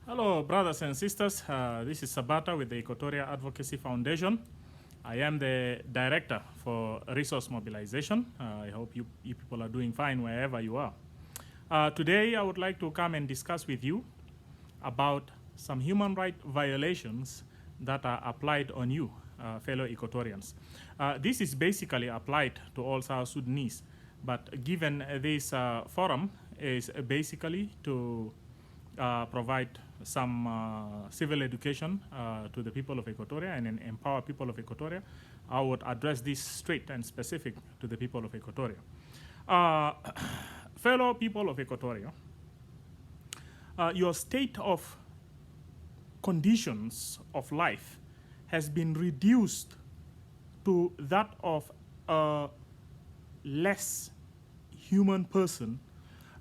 Hello, brothers and sisters. This is Sabata with the Equatorial Advocacy Foundation. I am the director for resource mobilization. I hope you people are doing fine wherever you are. Today, I would like to come and discuss with you about some human rights violations that are applied on you, fellow Equatorians. This is basically applied to all South Sudanese, but given this forum is basically to provide some civil education to the people of Equatoria and empower people of Equatoria, I would address this straight and specific to the people of Equatoria. Fellow people of Equatoria, your state of conditions of life has been reduced to that of a less human person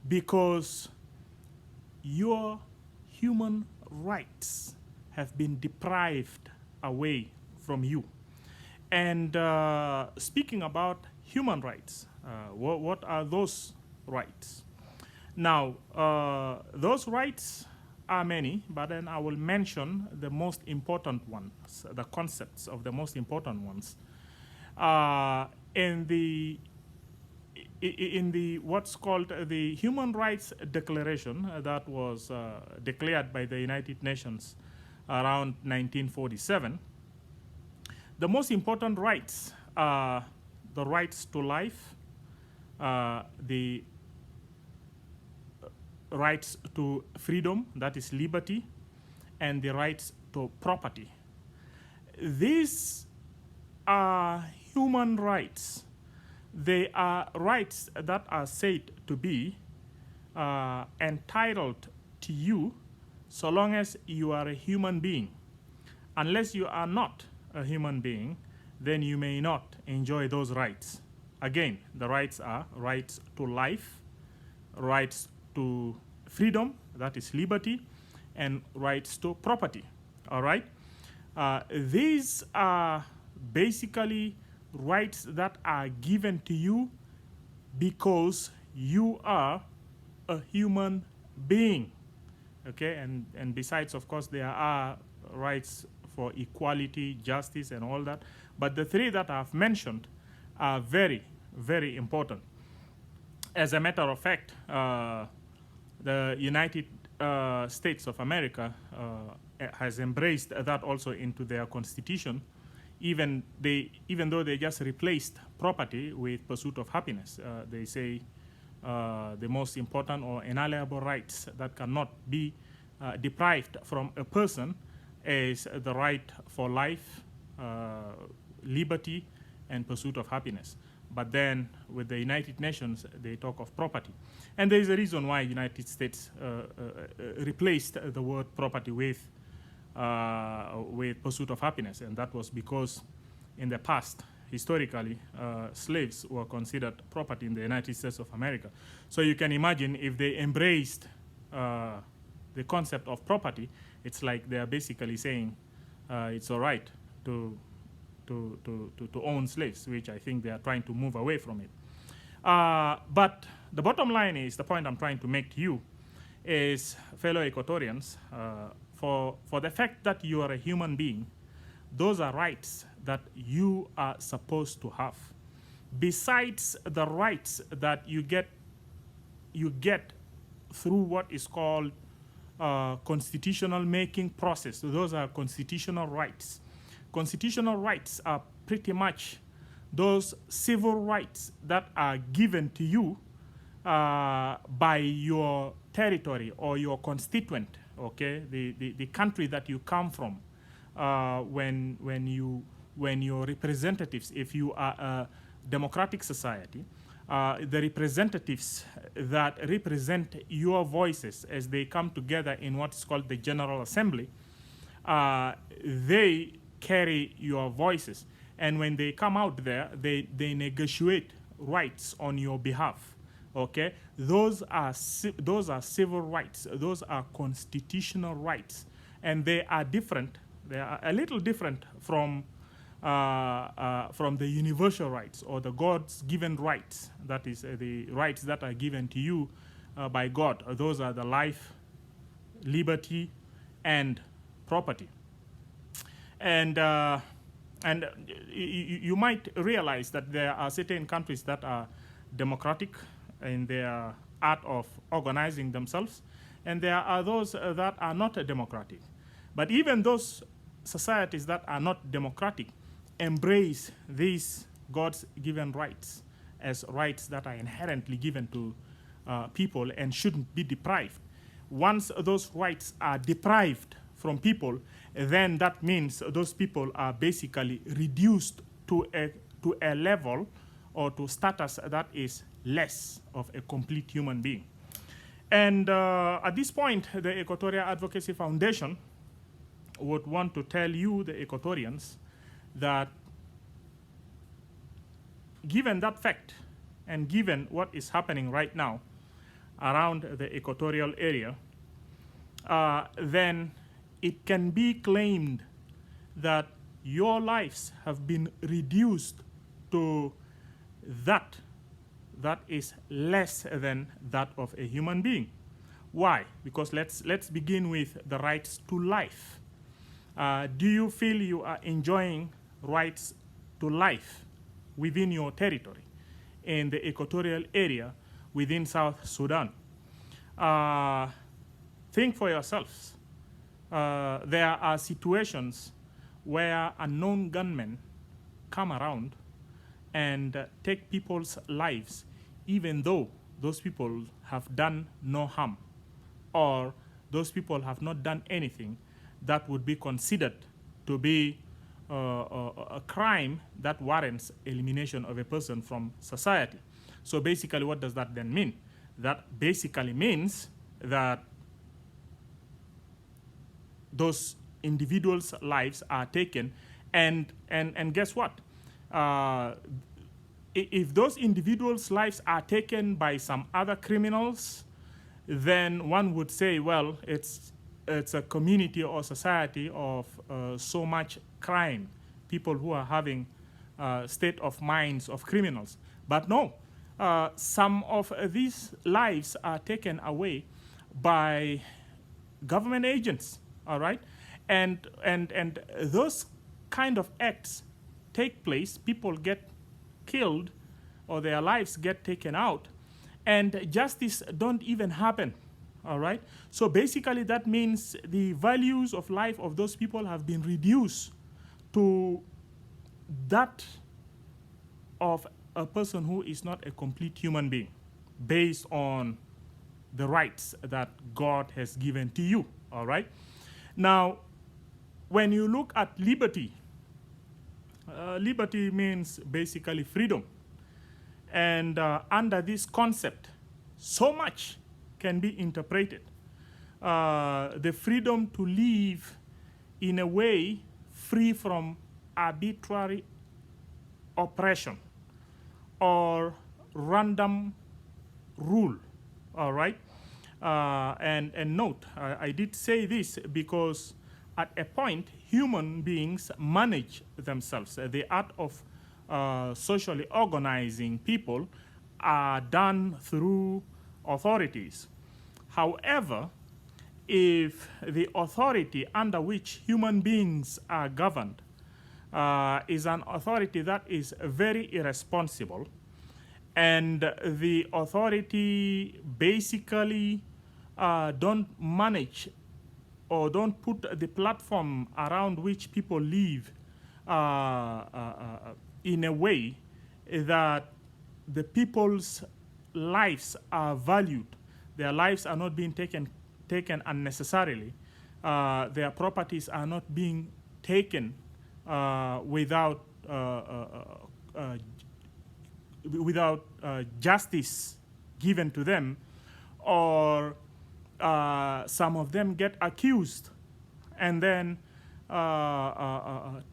because your human rights have been deprived away from you. And speaking about human rights, what are those rights? Now, those rights are many, but then I will mention the most important ones, the concepts of the most important ones. In the what's called the Human Rights Declaration that was declared by the United Nations around 1947, the most important rights are the rights to life, the rights to freedom, that is liberty, and the rights to property. These are human rights. They are rights that are said to be entitled to you so long as you are a human being. Unless you are not a human being, then you may not enjoy those rights. Again, the rights are rights to life, rights to freedom, that is liberty, and rights to property. All right? These are basically rights that are given to you because you are a human being. Okay, and besides, of course, there are rights for equality, justice, and all that. But the three that I've mentioned are very, very important. As a matter of fact, the United States of America has embraced that also into their constitution, even though they just replaced property with pursuit of happiness. They say the most important or inalienable rights that cannot be deprived from a person is the right for life, liberty, and pursuit of happiness. But then with the United Nations, they talk of property. And there is a reason why the United States replaced the word property with pursuit of happiness. And that was because in the past, historically, slaves were considered property in the United States of America. So you can imagine if they embraced the concept of property, it's like they're basically saying it's all right to own slaves, which I think they are trying to move away from it. But the bottom line is, the point I'm trying to make to you is, fellow Equatorians, for the fact that you are a human being, those are rights that you are supposed to have. Besides the rights that you get through what is called constitutional making process. So those are constitutional rights. Constitutional rights are pretty much those civil rights that are given to you by your territory or your constituent, okay, the country that you come from. When your representatives, if you are a democratic society, the representatives that represent your voices as they come together in what is called the General Assembly, they carry your voices. And when they come out there, they negotiate rights on your behalf. Okay, those are civil rights. Those are constitutional rights, and they are different. They are a little different from the universal rights or the God's given rights. That is the rights that are given to you by God. Those are the life, liberty, and property. And you might realize that there are certain countries that are democratic in their art of organizing themselves, and there are those that are not democratic. But even those societies that are not democratic embrace these God's given rights as rights that are inherently given to people and shouldn't be deprived. Once those rights are deprived from people, then that means those people are basically reduced to a level or to status that is less of a complete human being. And at this point, the Equatorial Advocacy Foundation would want to tell you, the Equatorians, that given that fact and given what is happening right now around the equatorial area, then it can be claimed that your lives have been reduced to that is less than that of a human being. Why? Because let's begin with the rights to life. Do you feel you are enjoying rights to life within your territory in the equatorial area within South Sudan? Think for yourselves. There are situations where unknown gunmen come around and take people's lives, even though those people have done no harm, or those people have not done anything that would be considered to be a crime that warrants elimination of a person from society. So basically, what does that then mean? That basically means that those individuals' lives are taken, and guess what? If those individuals' lives are taken by some other criminals, then one would say, well, it's a community or society of so much crime, people who are having state of minds of criminals. But no, some of these lives are taken away by government agents, all right? And those kind of acts take place, people get killed or their lives get taken out, and justice don't even happen, all right? So basically that means the values of life of those people have been reduced to that of a person who is not a complete human being based on the rights that God has given to you, all right? Now, when you look at liberty, liberty means basically freedom. And under this concept, so much can be interpreted. The freedom to live in a way free from arbitrary oppression or random rule, all right? And note, I did say this because at a point, human beings manage themselves. The art of socially organizing people are done through authorities. However, if the authority under which human beings are governed is an authority that is very irresponsible, and the authority basically don't manage or don't put the platform around which people live in a way that the people's lives are valued. Their lives are not being taken unnecessarily. Their properties are not being taken without justice given to them, or some of them get accused and then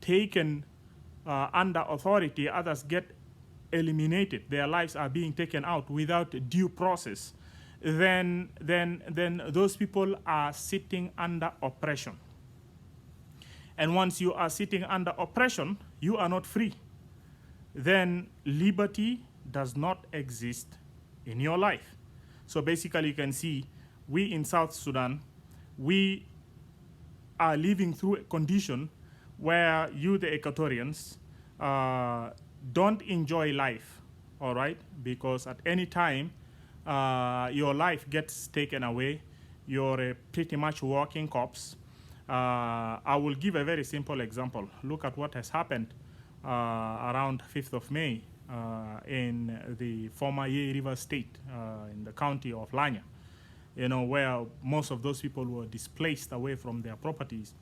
taken under authority, others get eliminated, their lives are being taken out without due process, then those people are sitting under oppression. And once you are sitting under oppression, you are not free. Then liberty does not exist in your life. So basically you can see we in South Sudan, we are living through a condition where you, the Equatorians, don't enjoy life, all right? Because at any time, your life gets taken away. You're a pretty much walking corpse. I will give a very simple example. Look at what has happened around 5th of May in the former Ye River State in the county of Lanya, where most of those people were displaced away from their properties,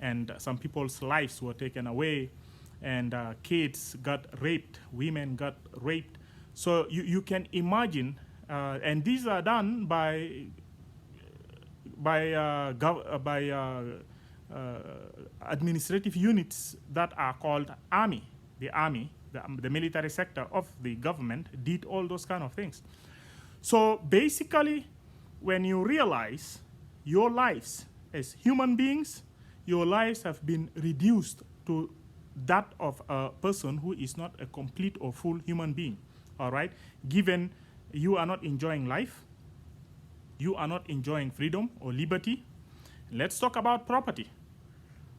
and some people's lives were taken away, and kids got raped, women got raped. So you can imagine, and these are done by administrative units that are called army. The army, the military sector of the government, did all those kind of things. So basically, when you realize your lives as human beings, your lives have been reduced to that of a person who is not a complete or full human being, all right? Given you are not enjoying life, you are not enjoying freedom or liberty. Let's talk about property.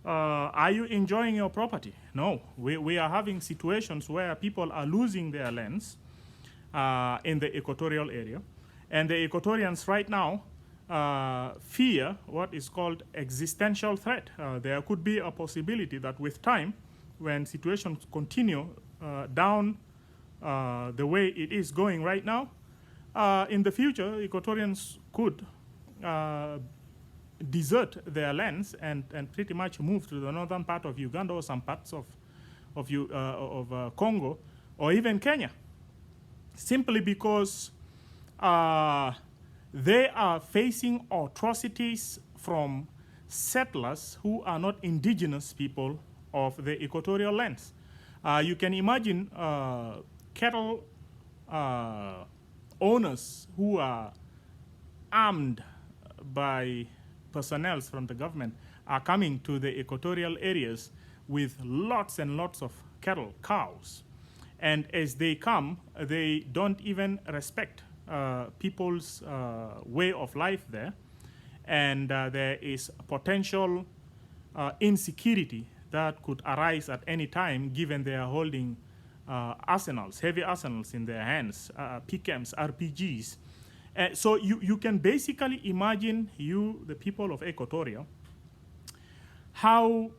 Are you enjoying your property? No. We are having situations where people are losing their lands in the equatorial area. And the Equatorians right now fear what is called existential threat. There could be a possibility that with time, when situations continue down the way it is going right now, in the future, Equatorians could desert their lands and pretty much move to the northern part of Uganda or some parts of Congo or even Kenya, simply because they are facing atrocities from settlers who are not indigenous people of the equatorial lands. You can imagine cattle owners who are armed by personnel from the government are coming to the equatorial areas with lots and lots of cattle, cows. And as they come, they don't even respect people's way of life there. And there is potential insecurity that could arise at any time, given they are holding arsenals, heavy arsenals in their hands, PKMs, RPGs. So you can basically imagine, the people of Equatoria, how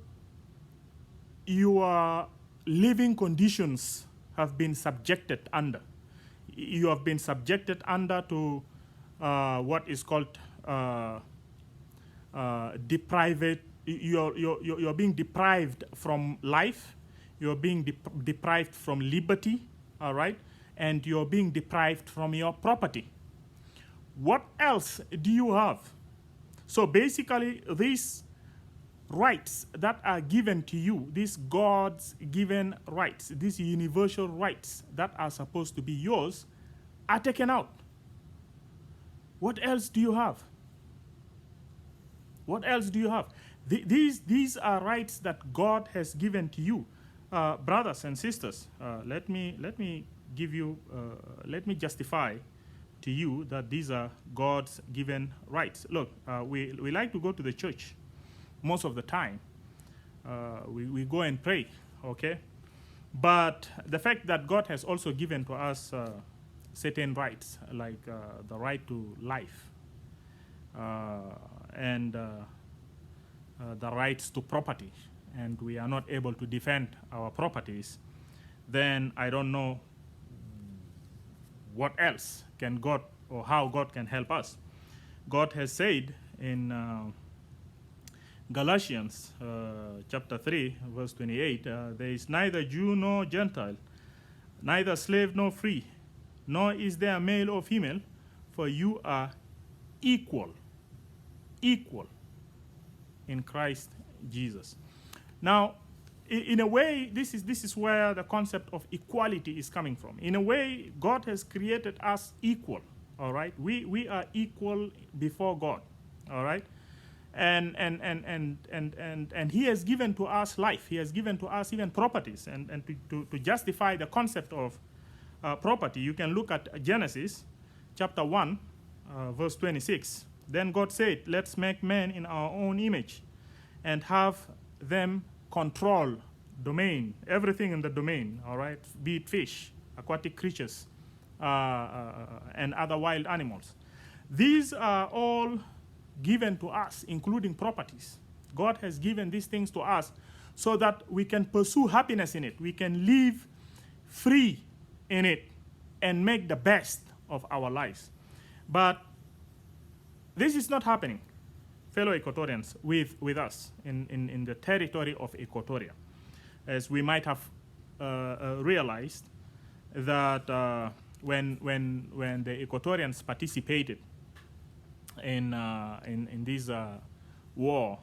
your living conditions have been subjected under. You have been subjected under to what is called deprived. You're being deprived from life. You're being deprived from liberty, all right? And you're being deprived from your property. What else do you have? So basically, these rights that are given to you, these God's given rights, these universal rights that are supposed to be yours, are taken out. What else do you have? What else do you have? These are rights that God has given to you. Brothers and sisters, let me give you, let me justify to you that these are God's given rights. Look, we like to go to the church most of the time. We go and pray, okay? But the fact that God has also given to us certain rights, like the right to life and the rights to property, and we are not able to defend our properties, then I don't know what else can God, or how God can help us. God has said in Galatians chapter 3, verse 28, there is neither Jew nor Gentile, neither slave nor free, nor is there male or female, for you are equal in Christ Jesus. Now, in a way, this is where the concept of equality is coming from. In a way, God has created us equal, all right? We are equal before God, all right? And He has given to us life. He has given to us even properties. And to justify the concept of property, you can look at Genesis chapter 1, verse 26. Then God said, let's make man in our own image, and have them control domain, everything in the domain, all right, be it fish, aquatic creatures, and other wild animals. These are all given to us, including properties. God has given these things to us so that we can pursue happiness in it. We can live free in it and make the best of our lives. But this is not happening, fellow Equatorians, with us in the territory of Equatoria. As we might have realized that when the Equatorians participated in this war,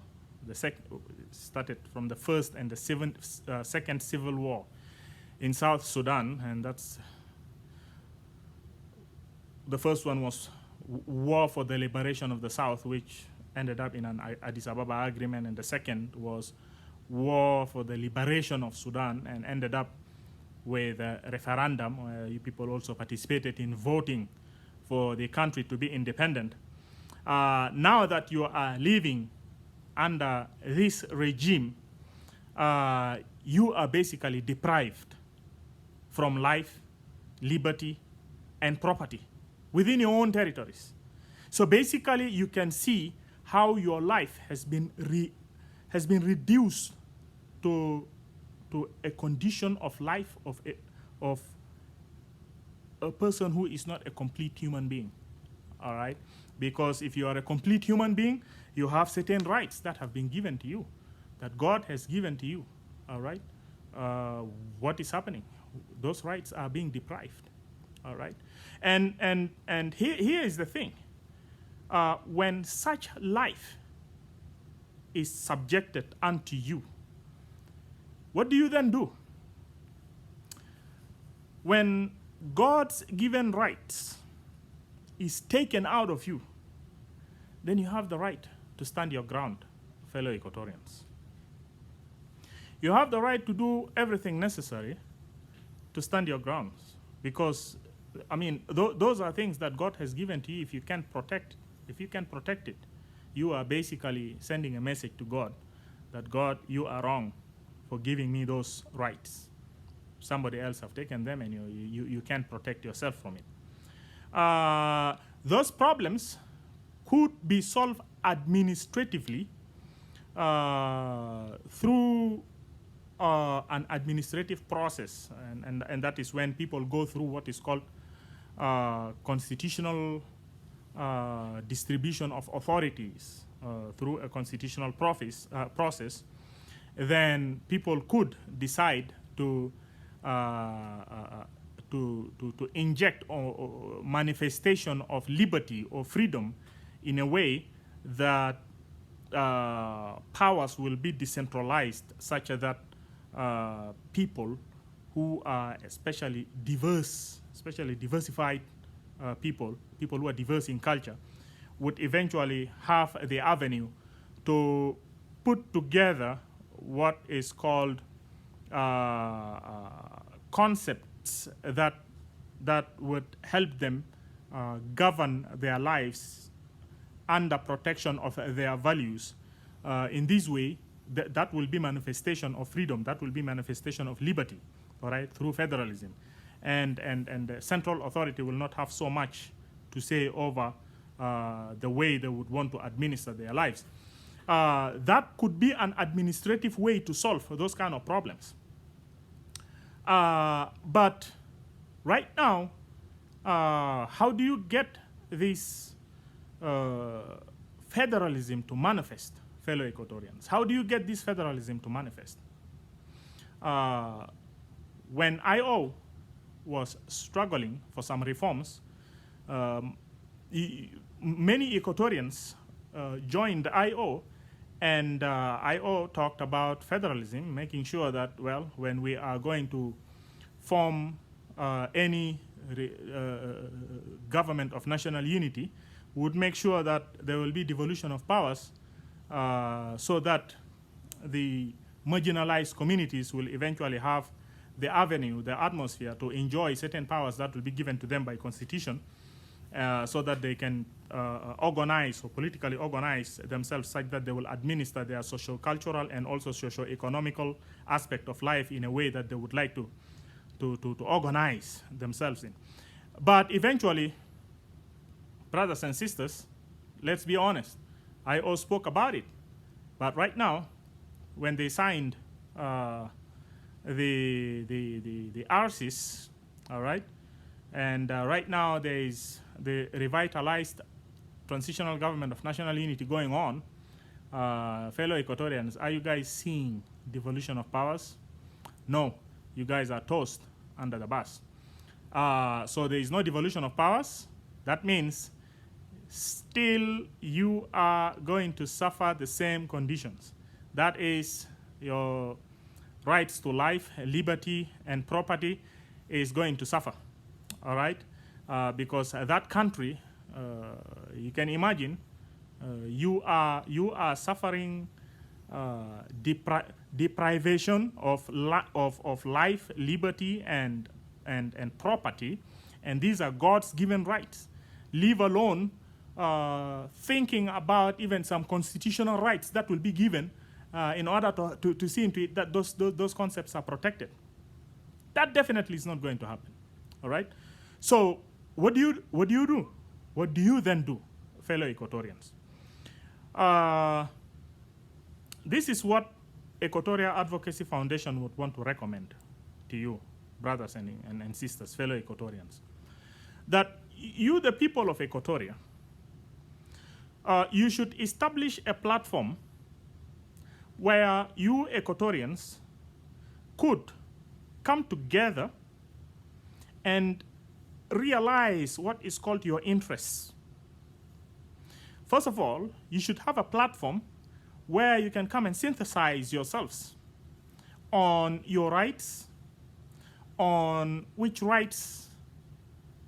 started from the first and the second civil war in South Sudan, and that's the first one was war for the liberation of the South, which ended up in an Addis Ababa agreement, and the second was war for the liberation of Sudan and ended up with a referendum where you people also participated in voting for the country to be independent. Now that you are living under this regime, you are basically deprived from life, liberty, and property within your own territories. So basically, you can see how your life has been reduced to a condition of life of a person who is not a complete human being. All right? Because if you are a complete human being, you have certain rights that have been given to you, that God has given to you. All right? What is happening? Those rights are being deprived. All right? And here is the thing. When such life is subjected unto you, what do you then do? When God's given rights is taken out of you, then you have the right to stand your ground, fellow Equatorians. You have the right to do everything necessary to stand your grounds, because, I mean, those are things that God has given to you. If you can protect it, you are basically sending a message to God that, God, you are wrong for giving me those rights. Somebody else have taken them, and you can't protect yourself from it. Those problems could be solved administratively through an administrative process, and that is when people go through what is called constitutional distribution of authorities through a constitutional process. Then people could decide to inject or manifestation of liberty or freedom in a way that powers will be decentralized, such that people who are especially diversified people who are diverse in culture, would eventually have the avenue to put together what is called concepts that would help them govern their lives under protection of their values. In this way, that will be manifestation of freedom. That will be manifestation of liberty, all right, through federalism. And the central authority will not have so much to say over the way they would want to administer their lives. That could be an administrative way to solve those kind of problems. But right now, how do you get this federalism to manifest, fellow Equatorians? How do you get this federalism to manifest? When IO was struggling for some reforms, many Equatorians joined IO, and IO talked about federalism, making sure that, well, when we are going to form any government of national unity, would make sure that there will be devolution of powers so that the marginalized communities will eventually have the avenue, the atmosphere to enjoy certain powers that will be given to them by constitution. so that they can organize or politically organize themselves such that they will administer their socio-cultural and also socio-economical aspect of life in a way that they would like to organize themselves in. But eventually, brothers and sisters, let's be honest, I all spoke about it. But right now, when they signed the RCs, all right, and right now there is the revitalized transitional government of national unity going on, fellow Equatorians, are you guys seeing devolution of powers? No, you guys are tossed under the bus. So there is no devolution of powers. That means still you are going to suffer the same conditions. That is, your rights to life, liberty, and property is going to suffer, all right? Because that country, you can imagine, you are suffering deprivation of life, liberty, and property, and these are God's given rights. Leave alone thinking about even some constitutional rights that will be given in order to see into it that those concepts are protected. That definitely is not going to happen. All right. So what do you do? What do you then do, fellow Equatorians? This is what Equatoria Advocacy Foundation would want to recommend to you, brothers and sisters, fellow Equatorians, that you, the people of Equatoria, you should establish a platform where you Equatorians could come together and realize what is called your interests. First of all, you should have a platform where you can come and synthesize yourselves on your rights, on which rights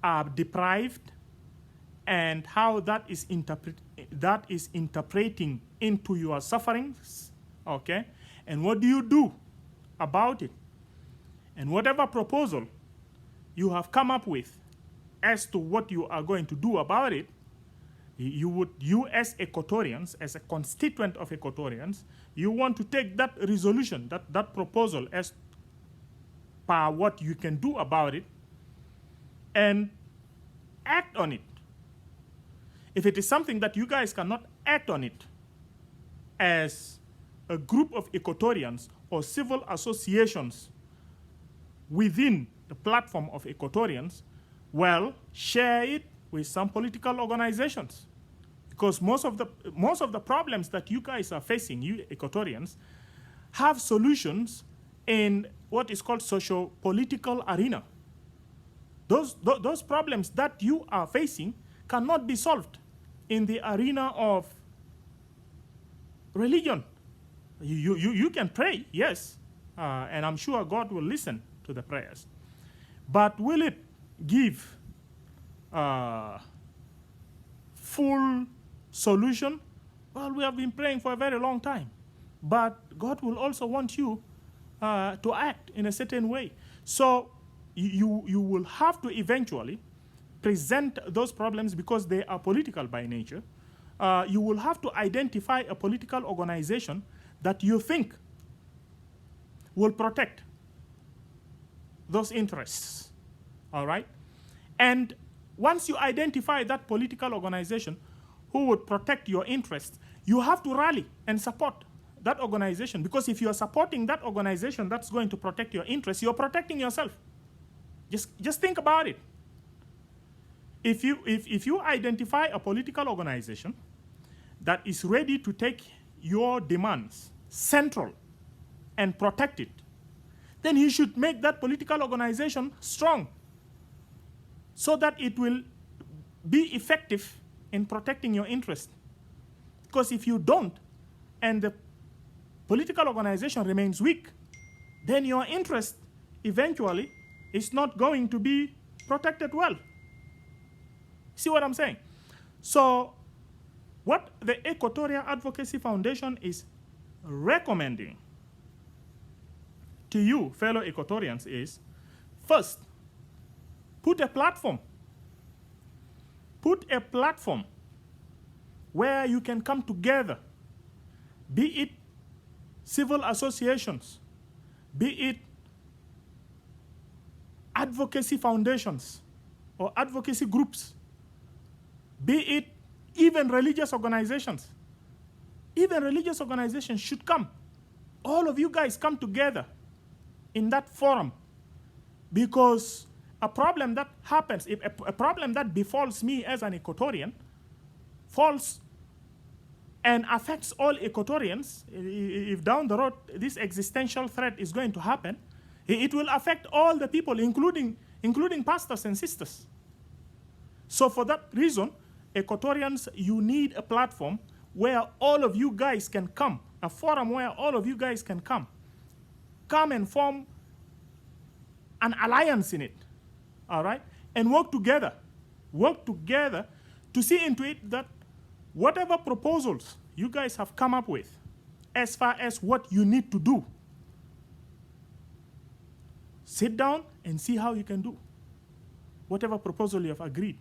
are deprived, and how that is interpreting into your sufferings, okay? And what do you do about it? And whatever proposal you have come up with as to what you are going to do about it, you as Equatorians, as a constituent of Equatorians, you want to take that resolution, that proposal as per what you can do about it, and act on it. If it is something that you guys cannot act on it as a group of Equatorians or civil associations within the platform of Equatorians, well, share it with some political organizations. Because most of the problems that you guys are facing, you Equatorians, have solutions in what is called socio-political arena. Those problems that you are facing cannot be solved in the arena of religion. You can pray, yes, and I'm sure God will listen to the prayers. But will it give full solution? Well, we have been praying for a very long time. But God will also want you to act in a certain way. So you will have to eventually present those problems because they are political by nature. You will have to identify a political organization that you think will protect those interests, all right? And once you identify that political organization who would protect your interests, you have to rally and support that organization, because if you are supporting that organization that's going to protect your interests, you're protecting yourself. Just think about it. If you identify a political organization that is ready to take your demands central and protect it, then you should make that political organization strong so that it will be effective in protecting your interest. Because if you don't, and the political organization remains weak, then your interest eventually is not going to be protected well. See what I'm saying? So what the Equatoria Advocacy Foundation is recommending to you, fellow Equatorians, is first, put a platform put a platform where you can come together, be it civil associations, be it advocacy foundations or advocacy groups, be it even religious organizations. Even religious organizations should come. All of you guys come together in that forum, because a problem that happens, if a problem that befalls me as an Equatorian falls and affects all Equatorians, if down the road this existential threat is going to happen, it will affect all the people, including pastors and sisters. So for that reason, Equatorians, you need a platform where all of you guys can come, a forum where all of you guys can come and form an alliance in it, all right? And work together to see into it that whatever proposals you guys have come up with, as far as what you need to do, sit down and see how you can do whatever proposal you have agreed.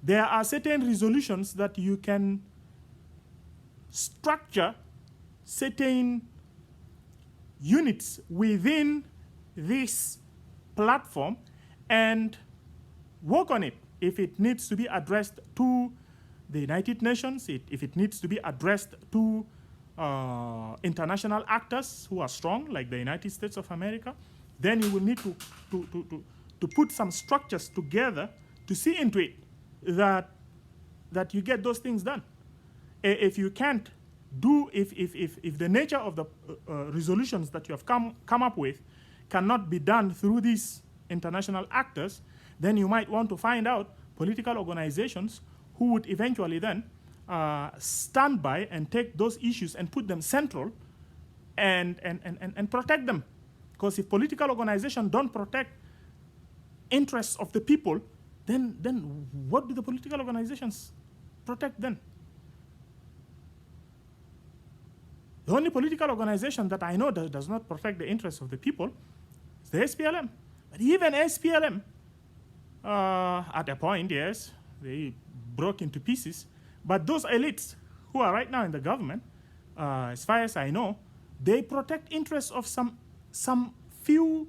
There are certain resolutions that you can structure certain units within this platform and work on it. If it needs to be addressed to the United Nations, if it needs to be addressed to international actors who are strong, like the United States of America, then you will need to put some structures together to see into it that you get those things done. If you can't do, if the nature of the resolutions that you have come up with cannot be done through these international actors, then you might want to find out political organizations who would eventually then stand by and take those issues and put them central and protect them. Because if political organizations don't protect interests of the people, then what do the political organizations protect then? The only political organization that I know that does not protect the interests of the people is the SPLM. But even SPLM, at a point, yes, they broke into pieces. But those elites who are right now in the government, as far as I know, they protect interests of some few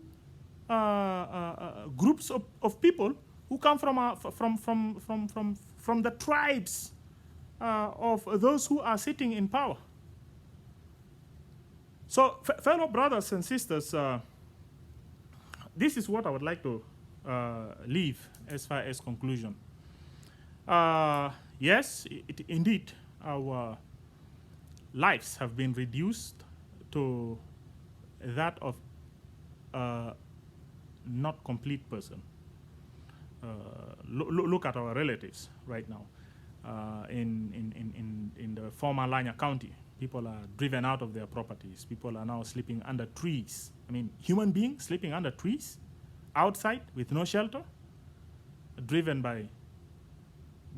groups of people who come from the tribes of those who are sitting in power. So, fellow brothers and sisters, this is what I would like to leave as far as conclusion. Yes, indeed, our lives have been reduced to that of a not complete person. Look at our relatives right now. In the former Lanya County, people are driven out of their properties. People are now sleeping under trees. I mean, human beings sleeping under trees, outside with no shelter, driven by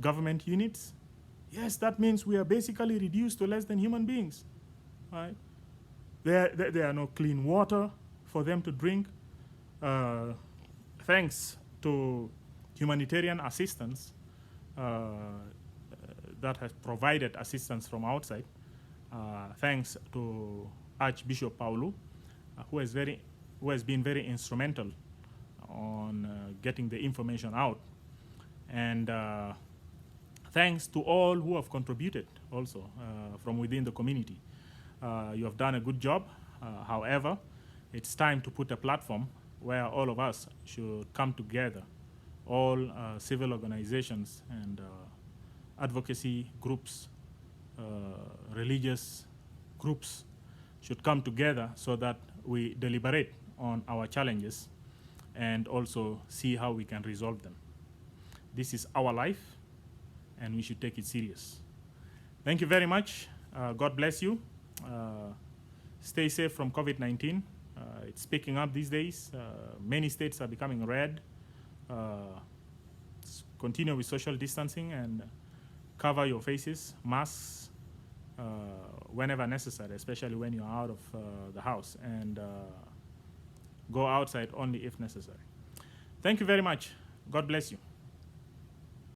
government units. Yes, that means we are basically reduced to less than human beings, right? There are no clean water for them to drink. Thanks to humanitarian assistance that has provided assistance from outside, thanks to Archbishop Paulu, who has been very instrumental on getting the information out, and thanks to all who have contributed also from within the community. You have done a good job. However, it's time to put a platform where all of us should come together. All civil organizations and advocacy groups, religious groups should come together so that we deliberate on our challenges and also see how we can resolve them. This is our life, and we should take it serious. Thank you very much. God bless you. Stay safe from COVID-19. It's picking up these days. Many states are becoming red. Continue with social distancing and cover your faces, masks, whenever necessary, especially when you're out of the house, and go outside only if necessary. Thank you very much. God bless you.